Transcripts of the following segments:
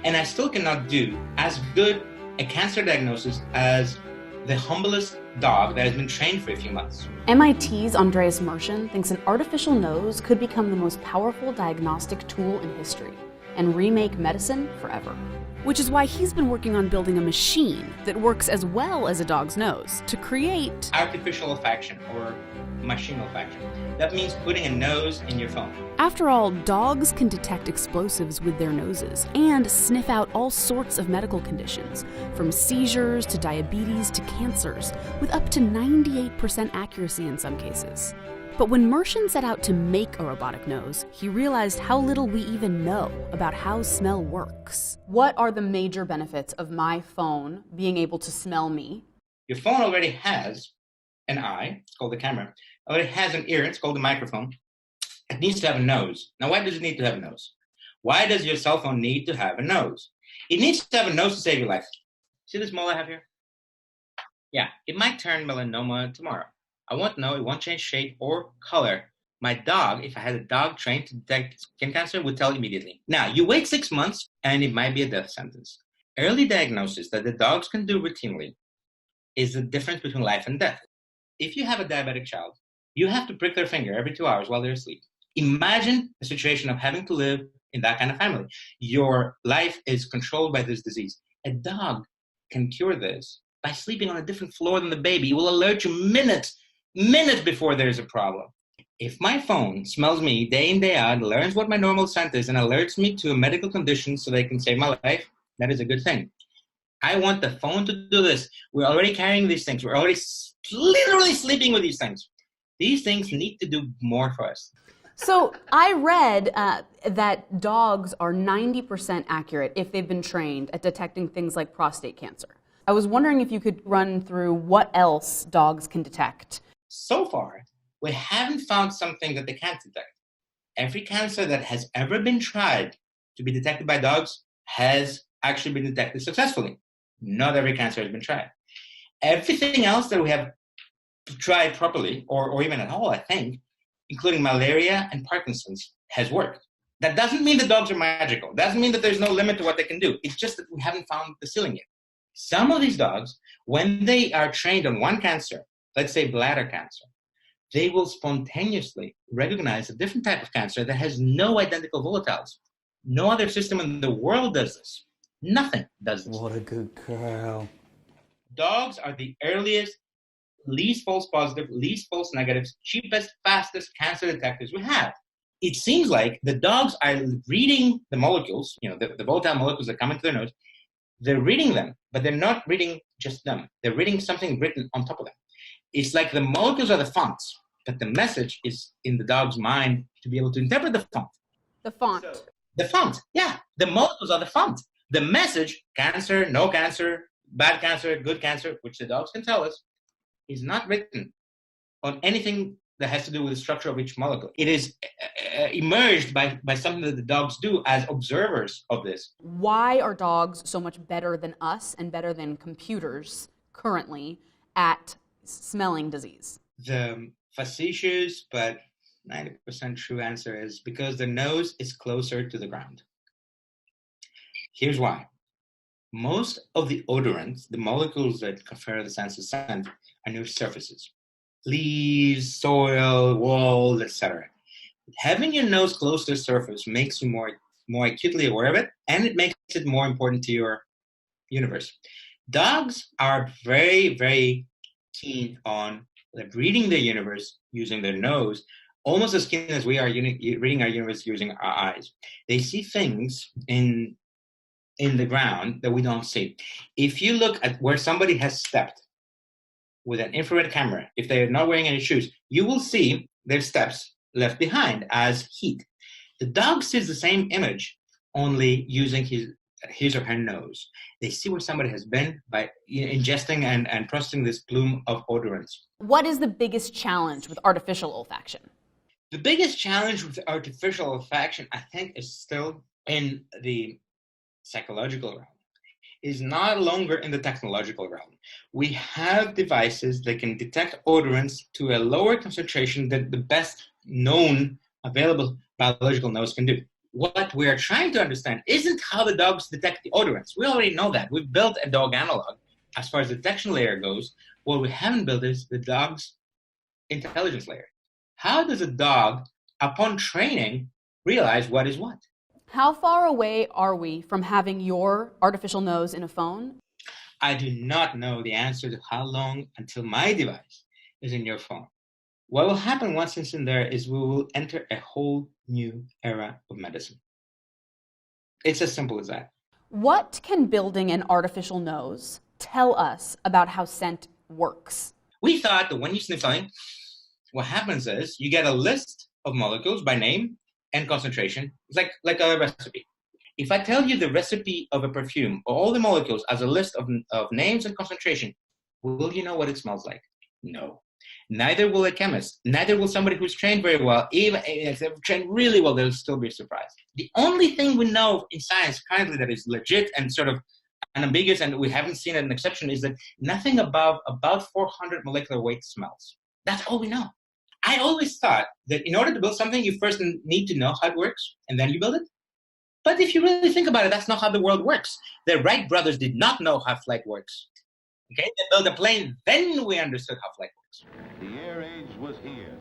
And I still cannot do as good a cancer diagnosis as the humblest dog that has been trained for a few months. MIT's Andreas Mershin thinks an artificial nose could become the most powerful diagnostic tool in history and remake medicine forever. Which is why he's been working on building a machine that works as well as a dog's nose to create artificial olfaction or machine olfaction. That means putting a nose in your phone. After all, dogs can detect explosives with their noses and sniff out all sorts of medical conditions, from seizures to diabetes to cancers, with up to 98% accuracy in some cases. But when Mershin set out to make a robotic nose, he realized how little we even know about how smell works. What are the major benefits of my phone being able to smell me? Your phone already has an eye, it's called the camera, already has an ear, it's called the microphone. It needs to have a nose. Now, why does it need to have a nose? Why does your cell phone need to have a nose? It needs to have a nose to save your life. See this mole I have here? Yeah, it might turn melanoma tomorrow. I won't know, it won't change shape or color. My dog, if I had a dog trained to detect skin cancer, would tell immediately. Now, you wait 6 months and it might be a death sentence. Early diagnosis that the dogs can do routinely is the difference between life and death. If you have a diabetic child, you have to prick their finger every 2 hours while they're asleep. Imagine a situation of having to live in that kind of family. Your life is controlled by this disease. A dog can cure this by sleeping on a different floor than the baby. It will alert you minutes before there's a problem. If my phone smells me day in, day out, learns what my normal scent is, and alerts me to a medical condition so they can save my life, that is a good thing. I want the phone to do this. We're already carrying these things. We're already literally sleeping with these things. These things need to do more for us. So I read that dogs are 90% accurate if they've been trained at detecting things like prostate cancer. I was wondering if you could run through what else dogs can detect. So far, we haven't found something that they can't detect. Every cancer that has ever been tried to be detected by dogs has actually been detected successfully. Not every cancer has been tried. Everything else that we have tried properly, or even at all, I think, including malaria and Parkinson's, has worked. That doesn't mean the dogs are magical. It doesn't mean that there's no limit to what they can do. It's just that we haven't found the ceiling yet. Some of these dogs, when they are trained on one cancer, let's say bladder cancer, they will spontaneously recognize a different type of cancer that has no identical volatiles. No other system in the world does this. Nothing does this. What a good girl. Dogs are the earliest, least false positive, least false negatives, cheapest, fastest cancer detectors we have. It seems like the dogs are reading the molecules, the volatile molecules that come into their nose. They're reading them, but they're not reading just them. They're reading something written on top of them. It's like the molecules are the fonts, but the message is in the dog's mind to be able to interpret the font. The font. The font, yeah. The molecules are the font. The message, cancer, no cancer, bad cancer, good cancer, which the dogs can tell us, is not written on anything that has to do with the structure of each molecule. It is emerged by something that the dogs do as observers of this. Why are dogs so much better than us and better than computers currently at smelling disease? The facetious but 90% true answer is because the nose is closer to the ground. Here's why. Most of the odorants, the molecules that confer the sense of scent, are near surfaces. Leaves, soil, walls, etc. Having your nose close to the surface makes you more acutely aware of it, and it makes it more important to your universe. Dogs are very, very keen on reading their universe using their nose, almost as keen as we are reading our universe using our eyes. They see things in the ground that we don't see. If you look at where somebody has stepped with an infrared camera, if they're not wearing any shoes, you will see their steps left behind as heat. The dog sees the same image, only using his or her nose. They see where somebody has been by ingesting and processing this plume of odorants. What is the biggest challenge with artificial olfaction? The biggest challenge with artificial olfaction, I think, is still in the psychological realm. Is not longer in the technological realm. We have devices that can detect odorants to a lower concentration than the best known available biological nose can do. what we're trying to understand isn't how the dogs detect the odorants. We already know that. We've built a dog analog as far as the detection layer goes. What we haven't built is the dog's intelligence layer. How does a dog, upon training, realize what is what? How far away are we from having your artificial nose in a phone? I do not know the answer to how long until my device is in your phone. What will happen once it's in there is we will enter a whole new era of medicine. It's as simple as that. What can building an artificial nose tell us about how scent works? We thought that when you sniff something, what happens is you get a list of molecules by name and concentration. It's like a recipe. If I tell you the recipe of a perfume, or all the molecules as a list of names and concentration, will you know what it smells like? No. Neither will a chemist. Neither will somebody who's trained very well. Even if they've trained really well, they'll still be surprised. The only thing we know in science currently that is legit and sort of unambiguous, and we haven't seen an exception, is that nothing above about 400 molecular weight smells. That's all we know. I always thought that in order to build something, you first need to know how it works, and then you build it. But if you really think about it, that's not how the world works. The Wright brothers did not know how flight works. Okay, they built a plane, then we understood how flight works. The air age was here.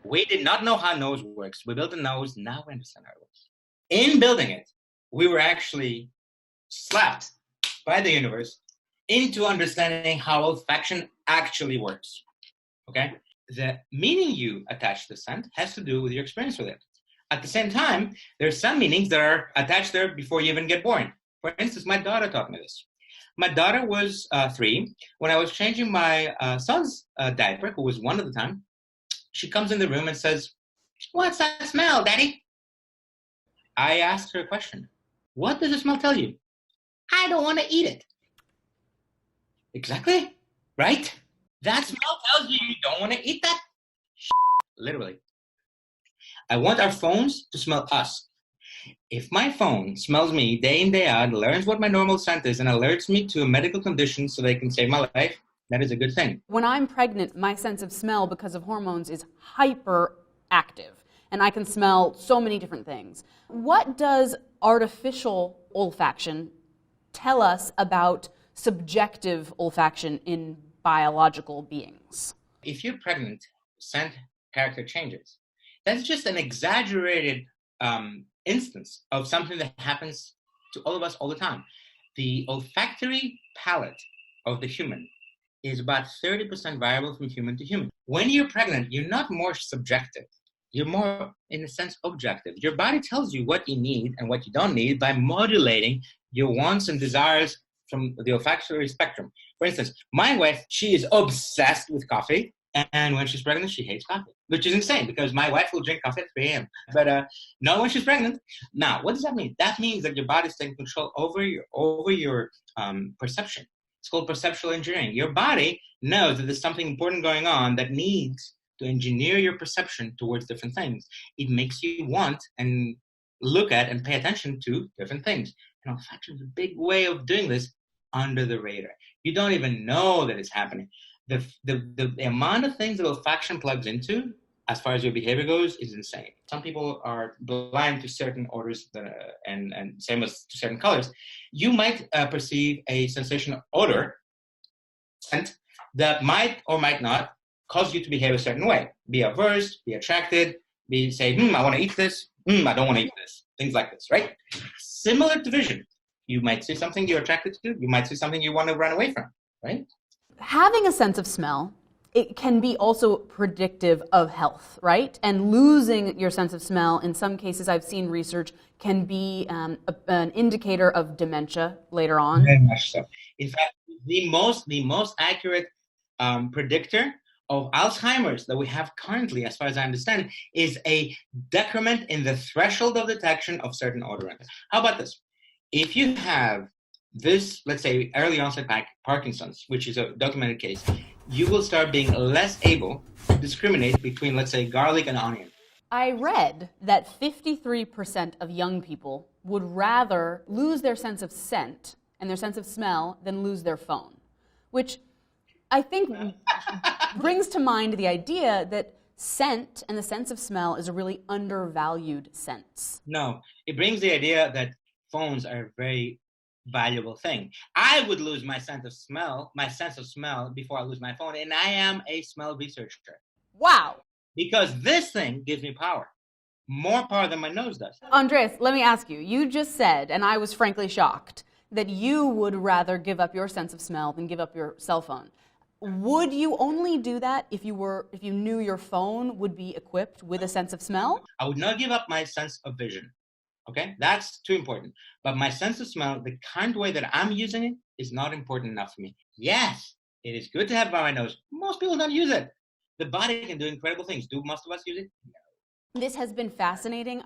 We did not know how nose works. We built a nose, now we understand how it works. In building it, we were actually slapped by the universe into understanding how olfaction actually works. Okay? The meaning you attach to scent has to do with your experience with it. At the same time, there are some meanings that are attached there before you even get born. For instance, my daughter taught me this. My daughter was 3. When I was changing my son's diaper, who was 1 at the time, she comes in the room and says, "What's that smell, Daddy?" I asked her a question. What does the smell tell you? I don't want to eat it. Exactly, right? That smell tells you you don't want to eat that. Literally. I want our phones to smell us. If my phone smells me day in, day out, learns what my normal scent is, and alerts me to a medical condition so they can save my life, that is a good thing. When I'm pregnant, my sense of smell, because of hormones, is hyperactive, and I can smell so many different things. What does artificial olfaction tell us about subjective olfaction in biological beings? If you're pregnant, scent character changes. That's just an exaggerated instance of something that happens to all of us all the time. The olfactory palate of the human is about 30% variable from human to human. When you're pregnant, you're not more subjective. You're more, in a sense, objective. Your body tells you what you need and what you don't need by modulating your wants and desires from the olfactory spectrum. For instance, my wife, she is obsessed with coffee. And when she's pregnant, she hates coffee, which is insane because my wife will drink coffee at 3 a.m. But not when she's pregnant. Now, what does that mean? That means that your body's taking control over your perception. It's called perceptual engineering. Your body knows that there's something important going on that needs to engineer your perception towards different things. It makes you want and look at and pay attention to different things. And olfaction is a big way of doing this under the radar. You don't even know that it's happening. The amount of things that olfaction plugs into, as far as your behavior goes, is insane. Some people are blind to certain odors and same as to certain colors. You might perceive a sensation of odor, scent, that might or might not cause you to behave a certain way. Be averse, be attracted, say, I want to eat this, I don't want to eat this. Things like this, right? Similar to vision. You might see something you're attracted to, you might see something you want to run away from, right? Having a sense of smell, it can be also predictive of health, right? And losing your sense of smell, in some cases I've seen research, can be an indicator of dementia later on. Very much so. In fact, the most accurate predictor of Alzheimer's that we have currently, as far as I understand, is a decrement in the threshold of detection of certain odorants. How about this? If you have this, let's say, early onset Parkinson's, which is a documented case, you will start being less able to discriminate between, let's say, garlic and onion. I read that 53% of young people would rather lose their sense of scent and their sense of smell than lose their phone, which I think brings to mind the idea that scent and the sense of smell is a really undervalued sense. No, it brings the idea that phones are a very valuable thing. I would lose my sense of smell before I lose my phone, and I am a smell researcher. Wow. Because this thing gives me power. More power than my nose does. Andreas, let me ask you. You just said, and I was frankly shocked, that you would rather give up your sense of smell than give up your cell phone. Would you only do that if you knew your phone would be equipped with a sense of smell? I would not give up my sense of vision. Okay? That's too important. But my sense of smell, the kind way that I'm using it, is not important enough for me. Yes, it is good to have by my nose. Most people don't use it. The body can do incredible things. Do most of us use it? No. This has been fascinating.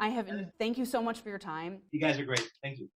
Thank you so much for your time. You guys are great. Thank you.